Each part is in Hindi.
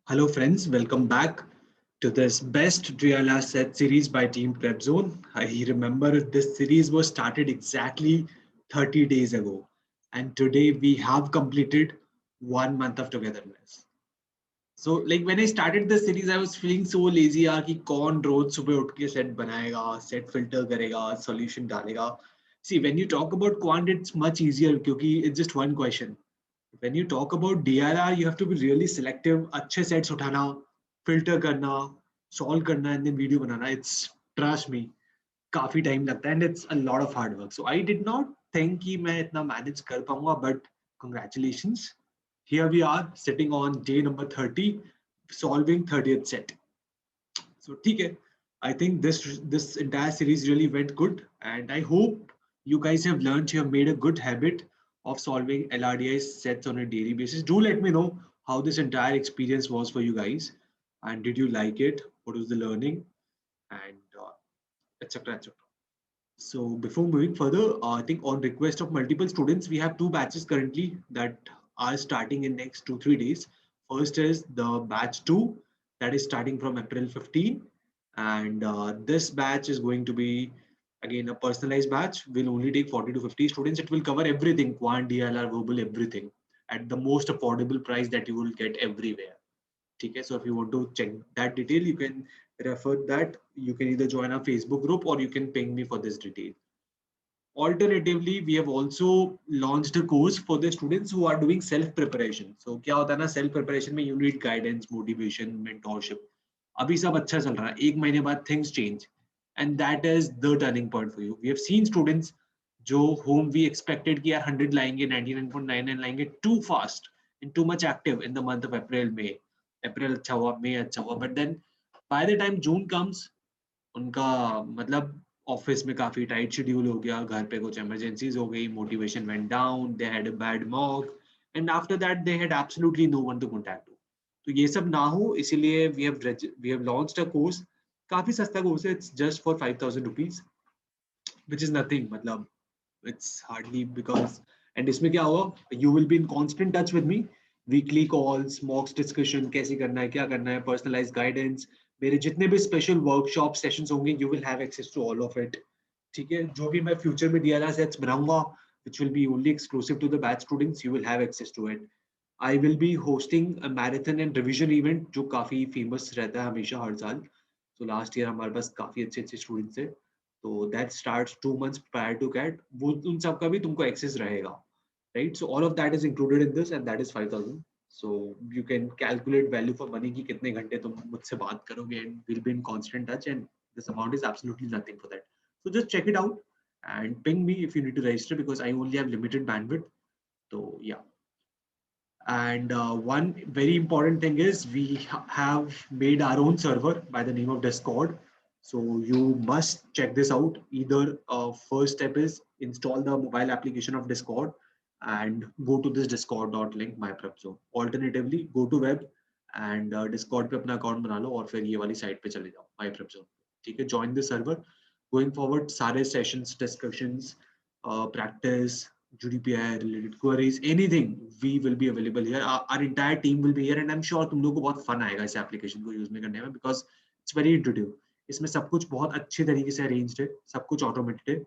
Hello, friends. Welcome back to this best Triala set series by Team Prep Zone. I remember this series was started exactly 30 days ago, and today we have completed 1 month of togetherness. So, like when I started the series, I was feeling so lazy यार कि कौन रोज सुबह उठ के सेट बनाएगा, सेट फिल्टर करेगा, सॉल्यूशन डालेगा. See, when you talk about quant, it's much easier क्योंकि it's just one question. When you talk about DRR, you have to be really selective. अच्छे sets उठाना, filter करना, solve करना, and then video banana. It's trust me, काफी time लगता है and it's a lot of hard work. So I did not think कि मैं इतना manage कर पाऊंगा, but congratulations. Here we are sitting on day number 30, solving 30th set. So ठीक है. I think this entire series really went good, and I hope you guys have learned, you have made a good habit of solving LRDI sets on a daily basis. Do let me know how this entire experience was for you guys, and did you like it? What was the learning, and etc. etc. So before moving further, I think on request of multiple students, we have two batches currently that are starting in next 2-3 days. First is the batch 2 that is starting from April 15, and this batch is going to be again a personalized batch. Will only take 40 to 50 students. It will cover everything: quant, DLR, verbal, everything at the most affordable price that you will get everywhere. Okay, so if you want to check that detail, you can refer that. You can either join our Facebook group or you can ping me for this detail. Alternatively, we have also launched a course for the students who are doing self preparation. So क्या होता है ना, self preparation में you need guidance, motivation, mentorship. अभी सब अच्छा चल रहा है, एक महीने बाद things change, and that is the turning point for you. We have seen students जो whom we expected कि यार 100 लाएंगे, 99.99 लाएंगे, too fast and too much active in the month of April, May. April अच्छा हुआ, May अच्छा हुआ, but then by the time June comes, उनका मतलब ऑफिस में काफी टाइट शेड्यूल हो गया, घर पे कुछ इमरजेंसीज हो गई, motivation went down, they had a bad mock, and after that they had absolutely no one to contact to. तो ये सब ना हो इसीलिए we have launched a course. काफी सस्ता कोर्स है, it's just for 5000 rupees, which is nothing. मतलब इट्स हार्डली बिकॉज. एंड इसमें क्या होगा, you will be in constant touch with me. Weekly calls, mocks discussion, कैसे करना है, क्या करना है, पर्सनलाइज गाइडेंस, मेरे जितने भी स्पेशल वर्कशॉप सेशंस होंगे, you will have access to all of it. ठीक है, जो भी मैं फ्यूचर में डीएलआर सेट्स बनाऊंगा which will be only exclusive to the batch students, you will have access to it. I will be hosting a marathon and revision event जो काफी फेमस रहता है हमेशा हर साल. So last year हमारे पास काफी अच्छे अच्छे स्टूडेंट्स थे, तो that starts 2 months prior to CAT. वो उन सब का भी तुमको एक्सेस रहेगा, right? So all of that is included in this, and that is 5000. So you can calculate value for money कि कितने घंटे तुम मुझसे बात करोगे, and we'll be in constant touch, and this amount is absolutely nothing for that. So just check it out and ping me if you need to register because I only have limited bandwidth. So yeah. And one very important thing is we have made our own server by the name of Discord. So you must check this out. Either first step is install the mobile application of Discord and go to this discord.link myprepzone. Alternatively, go to web and Discord पे अपना account बना लो और फिर ये वाली site पे चले जाओ myprepzone. ठीक है, join the server. Going forward, सारे sessions, discussions, practice, GDPR related queries, anything, we will be available here. Our entire team will be here, and I'm sure तुम लोगों को बहुत fun आएगा इस application को use में करने में because it's very intuitive. इसमें सब कुछ बहुत अच्छे तरीके से arranged है, सब कुछ automated है,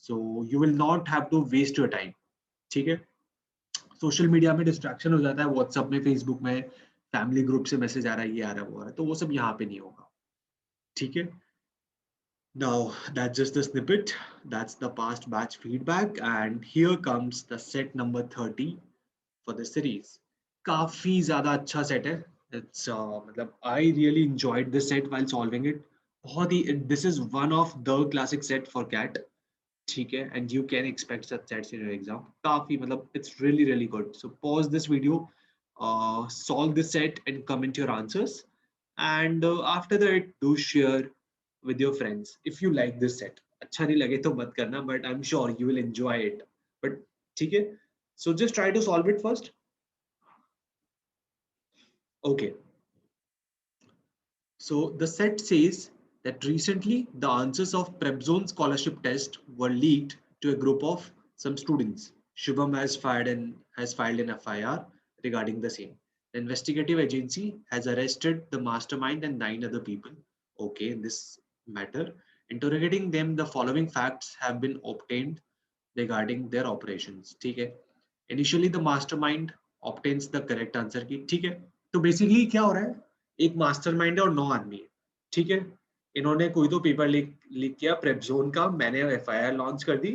so you will not have to waste your time. ठीक है, सोशल मीडिया में डिस्ट्रैक्शन हो जाता है, व्हाट्सएप में, फेसबुक में, फैमिली ग्रुप से मैसेज आ रहा है, ये आ रहा है, वो आ रहा है, तो वो सब यहाँ पे नहीं होगा. ठीक है. Now, that's just the snippet. That's the past batch feedback. And here comes the set number 30 for the series. काफी ज़्यादा अच्छा set है. It's मतलब I really enjoyed this set while solving it. बहुत ही, this is one of the classic set for CAT. ठीक है, and you can expect such sets in your exam. काफी मतलब it's really really good. So pause this video, solve this set and comment your answers. And after that, do share with your friends if you like this set. अच्छा नहीं लगे तो मत करना, but I'm sure you will enjoy it. But ठीक है, so just try to solve it first. Okay. So the set says that recently the answers of PrepZone scholarship test were leaked to a group of some students. Shubham has filed an FIR regarding the same. The investigative agency has arrested the mastermind and 9 other people. Okay, in this matter, interrogating them, the following facts have been obtained regarding their operations. ठीक है. Initially, the mastermind obtains the correct answer की. ठीक है. तो बेसिकली क्या हो रहा है, एक मास्टरमाइंड है और 9 आदमी है. ठीक है. इन्होंने कोई तो पेपर लीक किया प्रेपजोन का, मैंने एफआईआर लॉन्च कर दी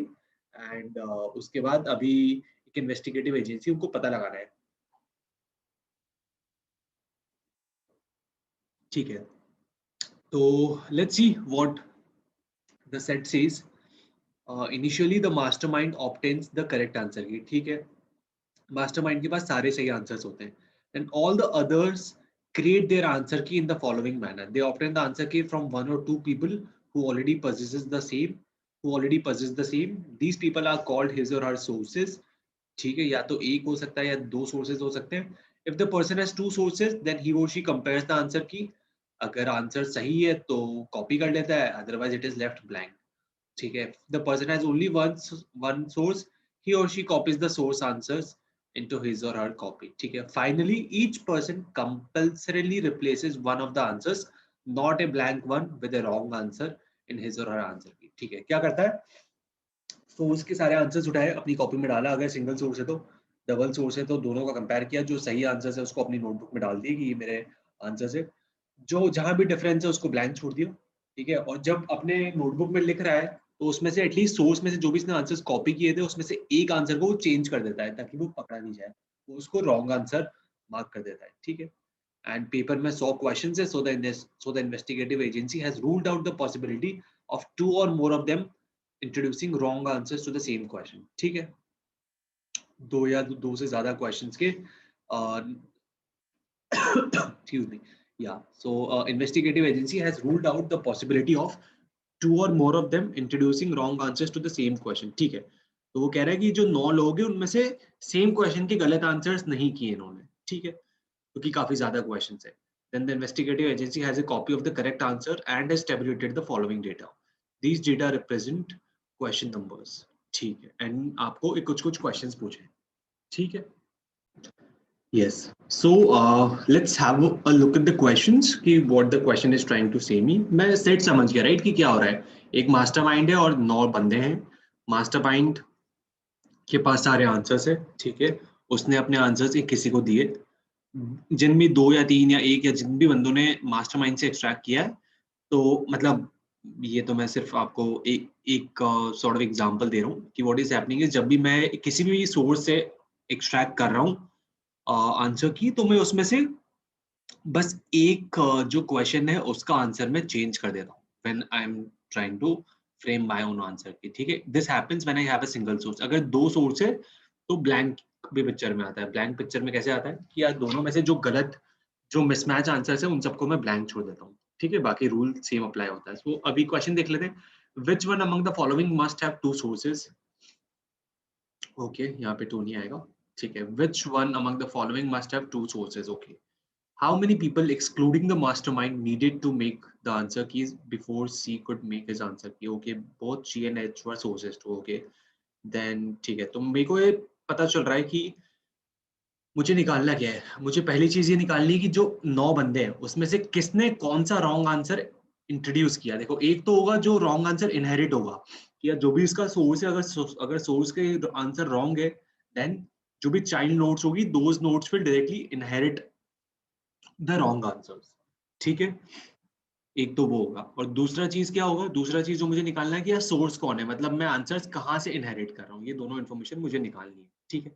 एंड उसके बाद अभी एक इन्वेस्टिगेटिव एजेंसी उनको पता लगाना है. ठीक है. तो let's see what the set says. Initially the mastermind obtains the correct answer की. ठीक है. मास्टरमाइंड के पास सारे सही आंसर्स होते हैं. And all the others create their answer key in the following manner. They obtain the answer key from one or two people who already possess the same. These people are called his or her sources. ठीक है. या तो एक हो सकता है या दो sources हो सकते हैं. If the person has two sources, then he or she compares the answer key. अगर आंसर सही है तो कॉपी कर लेता है, otherwise it is left blank. ठीक है. The person has only one source, he or she copies the source answers into his or her copy. ठीक है. Finally, each person compulsorily replaces one of the answers, not a blank one, with a wrong answer in his or her answer key. ठीक है. क्या करता है, सोर्स के सारे आंसर्स उठाए, अपनी कॉपी में डाला, अगर सिंगल सोर्स है तो, डबल सोर्स है तो दोनों का कंपेयर किया, जो सही आंसर्स है उसको अपनी नोटबुक में डाल दिए कि ये मेरे आंसर्स है, जो जहां भी डिफरेंस है उसको ब्लैंक छोड़ दिया. ठीक है. और जब अपने नोटबुक में लिख रहा है तो उसमें से एटलीस्ट सोर्स में से जो भी इसने आंसर्स कॉपी किए थे उसमें से एक आंसर को वो चेंज कर देता है ताकि वो पकड़ा नहीं जाए, वो उसको रॉन्ग आंसर मार्क कर देता है. ठीक है. एंड पेपर में 100 क्वेश्चंस है, so the investigative agency has ruled out the possibility of two or more of them introducing wrong answers to the same question. ठीक है. दो या दो से ज्यादा क्वेश्चंस के excuse me. Yeah. So investigative agency has ruled out the possibility of two or more of them introducing wrong answers to the same question. ठीक है. तो वो कह रहा है कि जो 9 लोग हैं उनमें से सेम क्वेश्चन के गलत आंसर्स नहीं किए इन्होंने. ठीक है. क्योंकि काफी ज्यादा क्वेश्चंस है. Then the investigative agency has a copy of the correct answer and has tabulated the following data. These data represent question numbers. ठीक है. एंड आपको कुछ क्वेश्चंस पूछे. ठीक है. Yes. So let's have a look at the questions कि what the question is trying to say me. मैं सेट समझ गया राइट कि क्या हो रहा है. एक मास्टरमाइंड है और 9 बंदे हैं. मास्टरमाइंड के पास सारे आंसर्स है. ठीक है. उसने अपने आंसर्स एक किसी को दिए, जिनमें 2 या 3 या 1 या जिन भी बंदों ने मास्टरमाइंड से एक्सट्रैक्ट किया है. तो मतलब ये तो मैं सिर्फ आपको एक सॉर्ट ऑफ एग्जांपल दे रहा हूँ कि व्हाट इज हैपनिंग है. जब भी मैं किसी भी सोर्स से एक्सट्रैक्ट कर रहा हूँ आंसर की, तो मैं उसमें से बस एक जो क्वेश्चन है उसका आंसर में चेंज कर देता हूँ when I am trying to frame my own answer की. ठीक है. This happens when I have a single source. अगर 2 सोर्स है तो ब्लैंक भी पिक्चर में आता है. ब्लैंक पिक्चर में कैसे आता है कि यार दोनों में से जो मिसमैच आंसर्स है उन सबको मैं ब्लैंक छोड़ देता हूँ. ठीक है. बाकी रूल सेम अप्लाई होता है. सो अभी क्वेश्चन देख लेते हैं. Which one among the following must have 2 sources. Okay. यहाँ पे 2 नहीं आएगा. ठीक है. Which one among the following must have 2 sources. Okay. How many people, excluding the mastermind, needed to make the answer keys before C could make his answer key? Okay, both G and H were sources too. Okay, then ठीक है. तो मेरे को ये पता चल रहा है कि मुझे निकालना क्या है. मुझे पहली चीज ये निकालनी है कि जो 9 बंदे हैं उसमें से किसने कौन सा रॉन्ग आंसर इंट्रोड्यूस किया. देखो, एक तो होगा जो रॉन्ग आंसर इनहेरिट होगा, या जो भी इसका सोर्स है, अगर सोर्स के आंसर रॉन्ग है, देन जो भी चाइल्ड नोट्स होगी, those notes will directly inherit the wrong answers. ठीक है. एक तो वो होगा. और दूसरा चीज क्या होगा, दूसरा चीज जो मुझे निकालना है कि यार सोर्स कौन है, मतलब मैं आंसर्स कहाँ से इनहेरिट कर रहा हूँ. ये दोनों इन्फॉर्मेशन मुझे निकालनी है. ठीक है.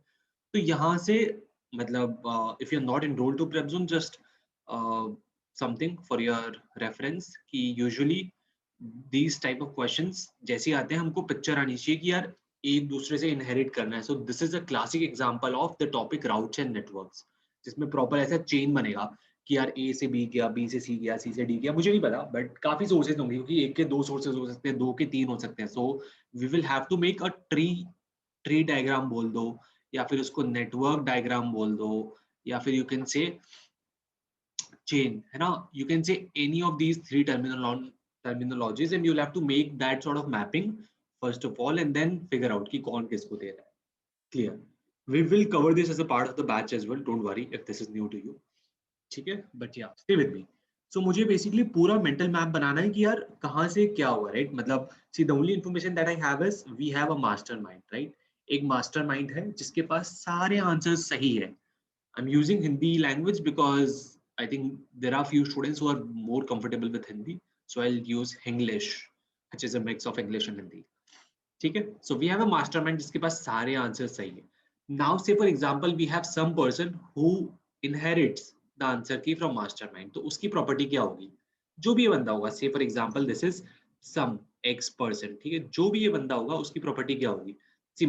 तो यहाँ से मतलब if you are not enrolled to prep zone, just something for your reference कि usually these type of questions जैसे आते हैं हमको पिक्चर आनी चाहिए कि यार एक दूसरे से इनहेरिट करना है. So this is a classic example of the topic routes and networks, जिसमें प्रॉपर ऐसा चेन बनेगा कि यार ए से बी गया, बी से सी गया, सी से डी गया. मुझे नहीं पता, बट काफी सोर्सेज होंगे क्योंकि एक के 2 सोर्सेज हो सकते हैं, 2 के 3 हो सकते हैं. So we will have to make a tree diagram बोल दो, या फिर उसको नेटवर्क डायग्राम बोल दो, या फिर यू कैन से चेन, है ना. You can say any of these 3 terminologies and you'll have to make that sort of mapping first of all and then figure out कि कौन किसको दे रहा है. Clear. We will cover this as a part of the batch as well. Don't worry if this is new to you. ठीक है, but yeah, stay with me. So मुझे basically पूरा mental map बनाना है कि यार कहाँ से क्या हुआ, right? मतलब see the only information that I have is we have a mastermind, right? एक mastermind है जिसके पास सारे answers सही है. I'm using Hindi language because I think there are few students who are more comfortable with Hindi, so I'll use English, which is a mix of English and Hindi. ठीक है, so we have a mastermind जिसके पास सारे answers सही है. Now say for example we have some person who inherits the answer key from mastermind, तो उसकी property क्या होगी? जो भी ये बंदा होगा, say for example this is some X person, ठीक है, जो भी ये बंदा होगा उसकी property क्या होगी? See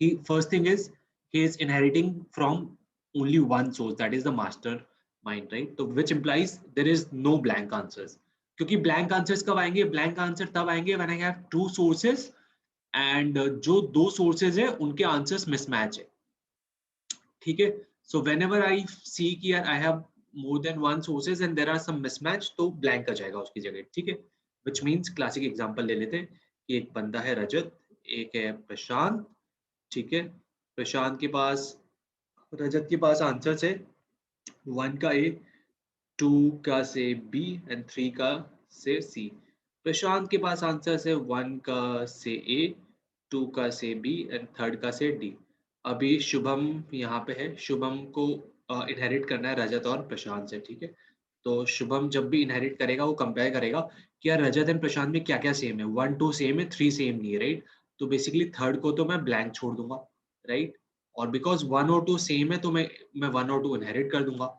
he first thing is he is inheriting from only one source, that is the mastermind, right? So which implies there is no blank answers. क्योंकि blank answers कब आएंगे? Blank answer तब आएंगे when I have two sources and जो दो sources है उनके answers mismatch है. ठीक है, so whenever I see कि यार I have more than one sources and there are some mismatch, तो blank आ जाएगा उसकी जगह. ठीक है, which means classic example ले लेते हैं कि एक बंदा है रजत, एक है प्रशांत. ठीक है, प्रशांत के पास रजत के पास आंसर्स है 1 का A, 2 का से B एंड 3 का से C. प्रशांत के पास आंसर्स है 1 का से A, 2 का से B एंड 3 का से D. अभी शुभम यहाँ पे है, शुभम को इनहेरिट करना है रजत और प्रशांत से. ठीक है, तो शुभम जब भी इनहेरिट करेगा वो कंपेयर करेगा कि यार रजत एंड प्रशांत में क्या क्या सेम है. 1 2 सेम है, 3 सेम नहीं है, राइट? तो बेसिकली थर्ड को तो मैं ब्लैंक छोड़ दूंगा, राइट? और बिकॉज 1 और 2 सेम है तो मैं 1 और 2 इनहेरिट कर दूंगा.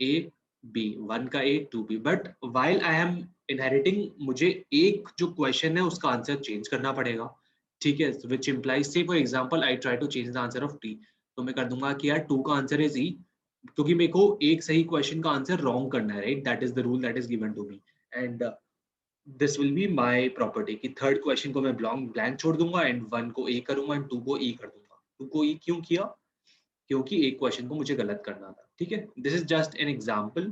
ए बी, 1 का A 2 B. But while I am inheriting मुझे एक जो क्वेश्चन है उसका आंसर चेंज करना पड़ेगा. ठीक है, विच इम्प्लाइज से for example I try to change the answer of T, तो मैं कर दूंगा कि यार 2 का आंसर इज ई, क्योंकि मेरे को एक सही क्वेश्चन का आंसर रॉन्ग करना है, right? That is the rule that is given to me and this will be my property कि थर्ड क्वेश्चन को मैं ब्लैंक छोड़ दूंगा एंड 1 को ए करूंगा एंड 2 को ई कर दूंगा. 2 को ई क्यों किया? क्योंकि एक क्वेश्चन को मुझे गलत करना था. ठीक है, this is just an example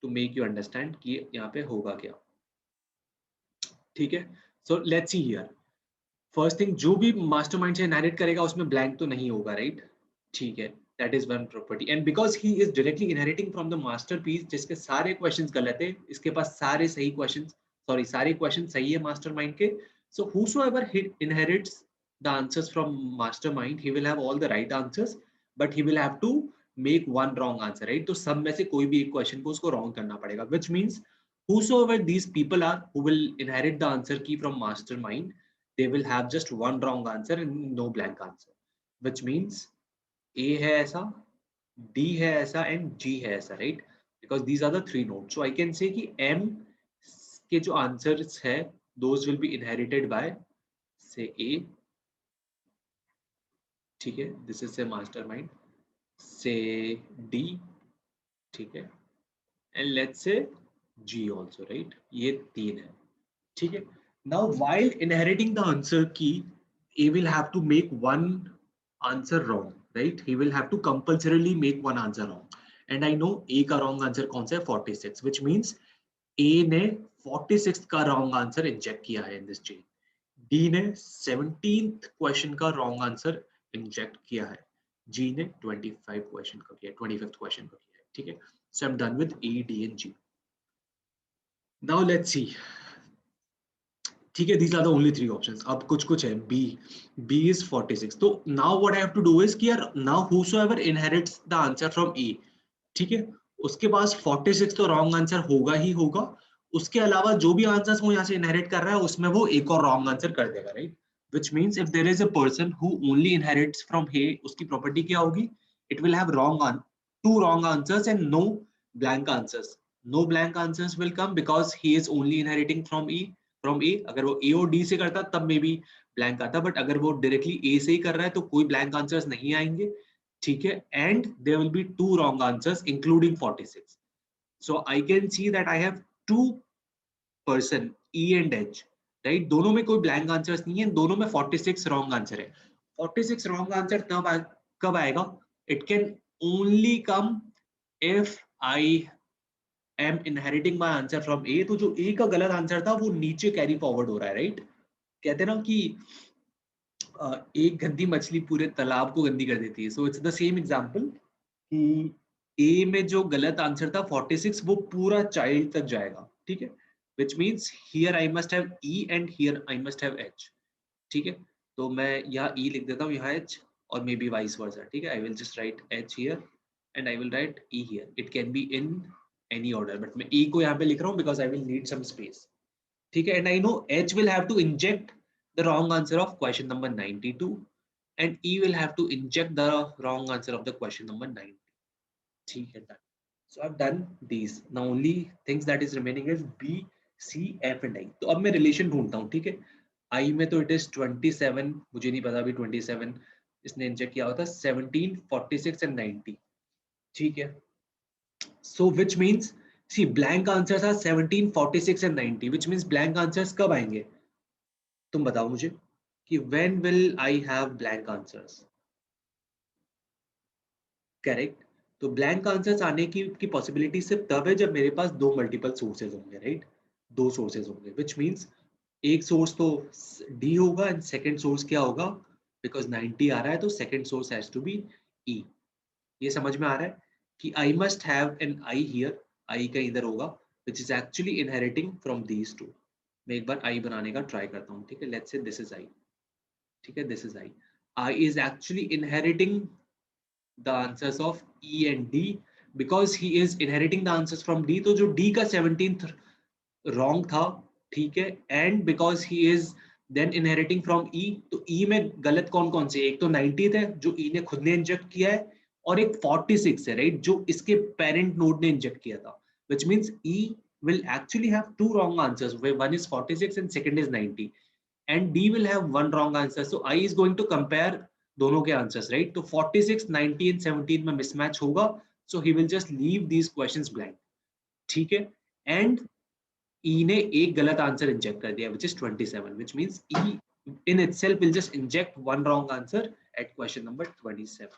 to make you understand कि यहाँ पे होगा क्या. ठीक है, so let's see here. First thing, जो भी मास्टरमाइंड से इनहेरिट करेगा उसमें ब्लैंक तो नहीं होगा, राइट? ठीक है, that is one property and because he is directly inheriting from the masterpiece जिसके सारे क्वेश्चंस गलत है, इसके पास सारे सही क्वेश्चंस, सॉरी सारे क्वेश्चन सही है मास्टरमाइंड के. सो whosoever he inherits the answers from mastermind, he will have all the right answers, but he will have to make one wrong answer, right? तो सब में से कोई भी एक क्वेश्चन को उसको wrong करना पड़ेगा, which means whosoever these people are who will inherit the answer key from mastermind, they will have just one wrong answer and no blank answer, which means A है ऐसा, D है ऐसा and G है ऐसा, right? Because these are the three nodes. So I can say कि M के जो answers है those will be inherited by say A. ठीक है, this is a mastermind. Say D. ठीक है, and let's say G also, right? ये तीन है. ठीक है, now while inheriting the answer key, A will have to make one answer wrong, right? He will have to compulsorily make one answer wrong, and I know A का wrong answer कौन सा है? 46, which means A ने 46 का wrong answer inject किया है in this chain. D ने 17th question का wrong answer inject किया है. G ने 25 question का किया, 25th question का किया है. ठीक है, so I'm done with A, D and G. Now let's see. ठीक है, these are the only three options. अब कुछ है. B is 46. तो now what I have to do is कि यार now whosoever inherits the answer from A, ठीक है, उसके पास 46 तो wrong answer होगा ही होगा. उसके अलावा जो भी आंसर्स वो यहाँ से inherit कर रहा है उसमें वो एक और wrong answer कर देगा, right? Which means if there is a person who only inherits from A, उसकी property क्या होगी? It will have two wrong answers and no blank answers. No blank answers will come because he is only inheriting from A. अगर वो A और D से करता तब मे बी ब्लैंक आता, बट अगर वो डायरेक्टली A से ही कर रहा है तो कोई ब्लैंक आंसर्स नहीं आएंगे. ठीक है, and there will be two wrong answers including 46. So I can see that I have two person E and H, right? दोनों में कोई ब्लैंक आंसर्स नहीं है, दोनों में 46 रॉन्ग आंसर है. 46 रॉन्ग आंसर कब आएगा? It can only come if I am inheriting my answer from A. तो जो A का गलत आंसर था वो नीचे कैरी फॉरवर्ड हो रहा है, राइट? कहते हैं ना कि एक गंदी मछली पूरे तालाब को गंदी कर देती है. So it's the same example कि ए में जो गलत आंसर था 46 वो पूरा चाइल्ड तक जाएगा. ठीक है, which means here I must have E and here I must have H. ठीक है, तो मैं यहाँ ई लिख देता हूँ, यहाँ एच, और मे बी वाइस वर्सा. ठीक है, I will just write H here and I will write E here. It can be in any order, but मैं ई को यहाँ पे लिख रहा हूँ because I will need some space. ठीक है, and I know H will have to inject the wrong answer of question number 92 and E will have to inject the wrong answer of the question number 90. ठीक है, done. So I've done these. Now only things that is remaining is B, C, F and I. तो अब मैं relation ढूंढता हूँ. ठीक है, I में तो it is 27, मुझे नहीं पता अभी 27 इसने इंजेक्ट किया होता, 17, 46 and 90. ठीक है, so which means see blank answers are 17, 46 and 90, which means blank answers कब आएंगे? तुम बताओ मुझे कि when will I have blank answers? Correct. तो ब्लैंक आंसर्स आने की पॉसिबिलिटी सिर्फ तब है जब मेरे पास दो मल्टीपल सोर्सेज होंगे. राइट, दो सोर्सेज होंगे, विच मीन्स एक सोर्स तो डी होगा एंड सेकेंड सोर्स क्या होगा, बिकॉज 90 आ रहा है तो second source has to be E. ये समझ में आ रहा है कि I must have an I here. I का इधर होगा which is actually inheriting from these two. मैं एक बार आई बनाने का ट्राई करता हूँ. ठीक है, let's say this is I. ठीक है, this is I. I is actually inheriting the answers of E and D because he is inheriting the answers from D. तो जो D का 17th wrong था, ठीक है, and because he is then inheriting from E, तो E में गलत कौन कौन से, एक तो 90 है जो E ने खुद ने इंजेक्ट किया है, और एक 46 है, राइट, जो इसके पेरेंट नोड ने इंजेक्ट किया था, which means E will actually have two wrong answers, where one is 46 and second is 90, and D will have one wrong answer. So I is going to compare दोनों के आंसर्स, राइट. तो 46, 90 एंड 17 में मिसमैच होगा, so he will just leave these questions blank. ठीक है, एंड ई ने एक गलत आंसर इंजेक्ट कर दिया, which is 27, which means E in itself will just inject one wrong answer at question number 27.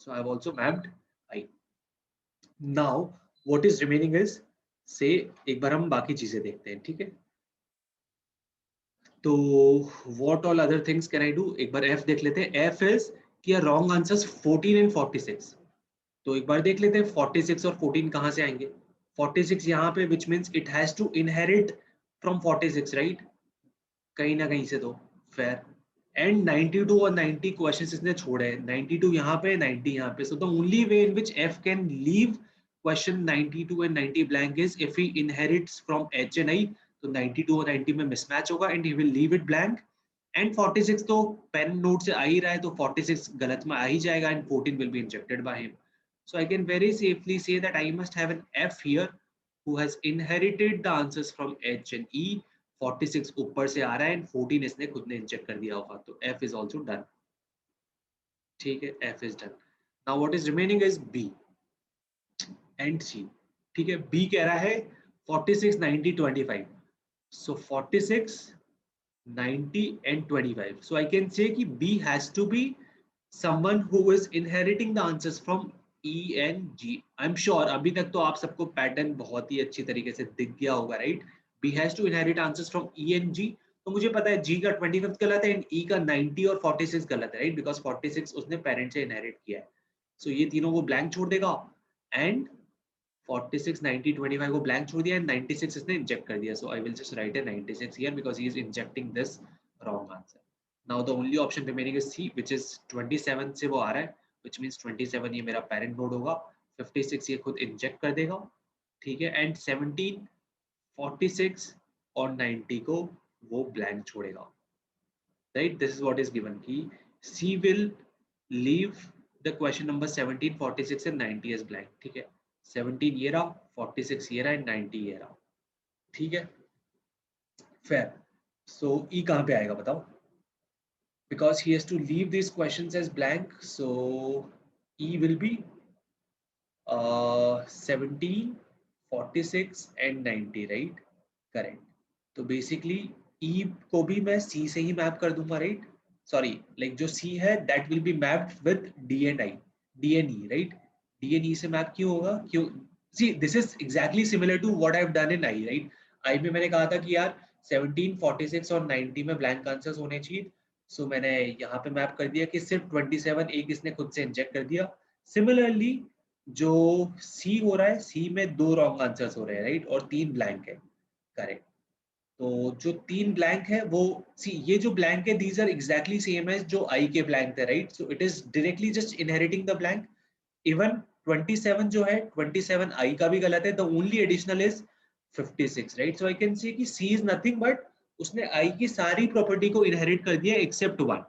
So I have also mapped I. Now what is remaining is, say एक बार हम बाकी चीजें देखते हैं. ठीक है, तो what all other things can I do? एक बार F देख लेते हैं. F is कि wrong answers 14 and 46. तो एक बार देख लेते हैं 46 और 14 कहाँ से आएंगे. 46 यहाँ पे, which means it has to inherit from 46, right? कहीं ना कहीं से तो fair. And 92 और 90 questions इसने छोड़े हैं. 92 यहाँ पे, 90 यहाँ पे. So the only way in which F can leave question 92 and 90 blank is if he inherits from H and I. तो 92 और 90 में mismatch होगा and he will leave it blank. And 46 तो पेन नोट से आ ही रहा है, तो 46 गलत में आ ही जाएगा and 14 will be injected by him. So I can very safely say that I must have an F here who has inherited the answers from H and E. 46 ऊपर से आ रहा है and 14 इसने खुद ने इंजेक्ट कर दिया होगा, तो F is also done. ठीक है, F is done. Now what is remaining is B and C. ठीक है, B कह रहा है 46, 90, 25. So 46, 90 and 25. So I can say कि B has to be someone who is inheriting the answers from E and G. I'm sure अभी तक तो आप सबको पैटर्न बहुत ही अच्छी तरीके से दिख गया होगा, right. B has to inherit answers from E and G. तो मुझे पता है G का 25 गलत है and E का 90 और 46 गलत है, राइट, बिकॉज 46 उसने पेरेंट से इनहेरिट किया है. सो ये तीनों को ब्लैंक छोड़ देगा एंड 46, 90, 25 को ब्लैंक छोड़ दिया एंड 96 इसने इंजेक्ट कर दिया. So I will just write a 96 here because he is injecting this wrong answer. Now the only option remaining is C, which is 27 से वो आ रहा है, व्हिच मींस 27 ये मेरा पेरेंट नोड होगा, 56 ये खुद इंजेक्ट कर देगा. ठीक है, एंड 17, 46 और 90 को वो ब्लैंक छोड़ेगा, right. This is what is given कि C will leave the question number 17, 46 and 90 as blank. ठीक है, 17 ये रहा, 46 ये रहा एंड 90 ये रहा. ठीक है, फेयर. सो ई कहाँ पे आएगा बताओ, because he has to leave these questions as blank, so E will be 17, 46 and 90, right? Correct. तो basically E को भी मैं C से ही मैप कर दूंगा, right? Sorry, like जो C है that will be mapped with D and I, D and E, right? D and E से मैप क्यों होगा, क्यों? See, this is exactly similar to what I've done in I, right? I में मैंने कहा था कि यार 17, 46 और 90 में blank answers होने चाहिए. सो मैंने यहाँ पे मैप कर दिया कि सिर्फ 27 एक इसने खुद से इंजेक्ट कर दिया। सिमिलरली जो सी हो रहा है, सी में 2 रॉन्ग आंसर्स हो रहे हैं, राइट, और 3 ब्लैंक है। करेक्ट। तो जो 3 ब्लैंक है वो सी, ये जो ब्लैंक है these are exactly same as जो आई के ब्लैंक थे, right. So it is directly just inheriting the blank. Even 27 जो है 27 आई का भी गलत है, the only additional is 56, right. So I can say कि सी इज नथिंग बट उसने आई की सारी प्रॉपर्टी को इनहेरिट कर दिया except one.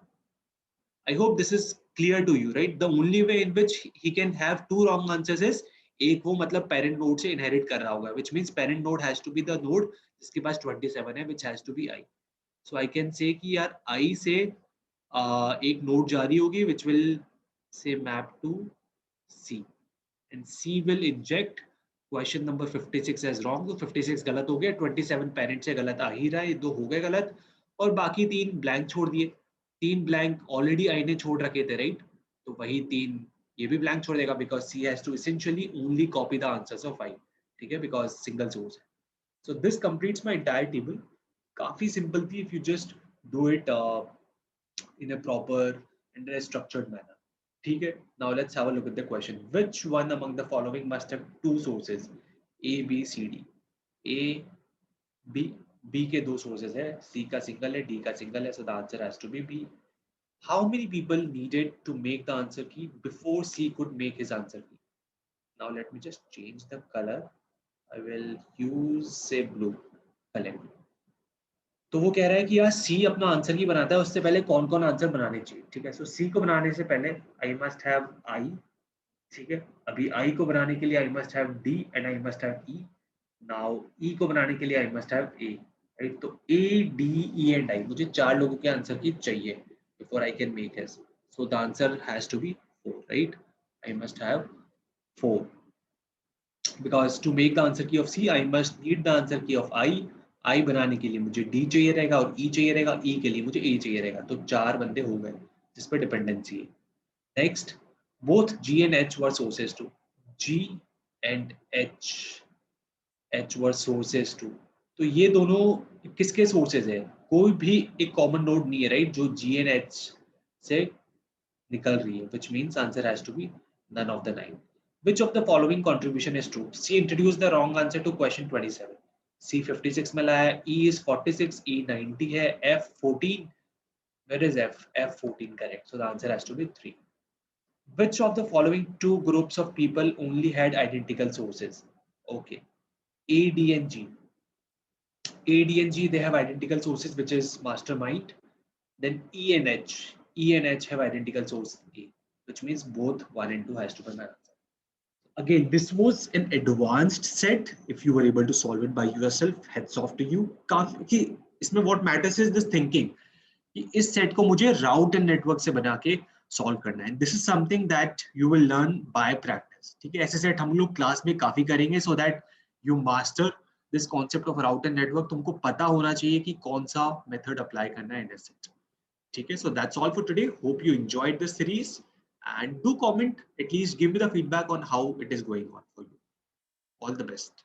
I hope this is clear to you, right? The only way in which he can have two wrong answers is एक वो मतलब parent node से inherit कर रहा होगा, which means parent node has to be the node जिसके पास 27 है, which has to be I. So I can say कि यार I से एक node जा रही होगी which will say map to C and C will inject question number 56 as wrong. तो 56 गलत हो गया, 27 parent से गलत आ ही रहा है, ये दो हो गए गलत और बाकी 3 blank छोड़ दिए। 3 ब्लैंक ऑलरेडी आई ने छोड़ रखे थे, राइट। तो वही 3 ये भी ब्लैंक छोड़ देगा because C has to essentially only copy the answers of I, ठीक है, बिकॉज सिंगल सोर्स है। So this completes my entire table. काफी सिंपल थी if you just do it in a proper and a structured manner, ठीक है। Now let's have a look at the question. Which one among the following must have two sources? A, B, C, D. A, B के 2 sources है, C का सिंगल है, D का सिंगल है, so the answer has to be B. How many people needed to make the answer key before C could make his answer key? Now let me just change the color. I will use say blue color. तो वो कह रहा है कि यार सी अपना आंसर की बनाता है, उससे पहले कौन कौन आंसर बनाने चाहिए, ठीक है। सो सी को बनाने से पहले आई मस्ट हैव आई, ठीक है। अभी आई को बनाने के लिए I must have D and I must have E. Now E को बनाने के लिए I must have A, right. तो A D E and I, मुझे 4 लोगों के आंसर की चाहिए before I can make his. So the answer has to be 4, right. I must have 4 because to make the answer key of C I must need the answer key of I बनाने के लिए मुझे D चाहिए रहेगा और E चाहिए रहेगा, E के लिए मुझे A चाहिए रहेगा, तो 4 बंदे हो गए जिस पर डिपेंडेंसी है। Next, both G and H were sources to, G and H were sources to, तो ये दोनों किसके सोर्सेज है? कोई भी एक कॉमन नोड नहीं है, राइट, जो G and H से निकल रही है, which means answer has to be none of the 9. Which of the following contribution is true? C introduced the wrong answer to question 27. C 56 में लाया, E is 46, E 90 है, F 14. Where is F? F 14 correct. So the answer has to be 3. Which of the following two groups of people only had identical sources? Okay. A, D and G. A, D and G, they have identical sources, which is mastermind. Then E and H have identical source A, which means both 1 and 2 has to be my answer. Again, this was an advanced set. If you were able to solve it by yourself, heads off to you. कि इसमें what matters is this thinking कि इस set को मुझे route and network से बना के solve करना है. This is something that you will learn by practice. ठीक है, ऐसे set हम लोग class में काफी करेंगे so that you master this concept of route and network. तुमको पता होना चाहिए कि कौन सा method apply करना है in a set. ठीक है, so that's all for today. Hope you enjoyed this series and do comment, at least give me the feedback on how it is going on for you. All the best.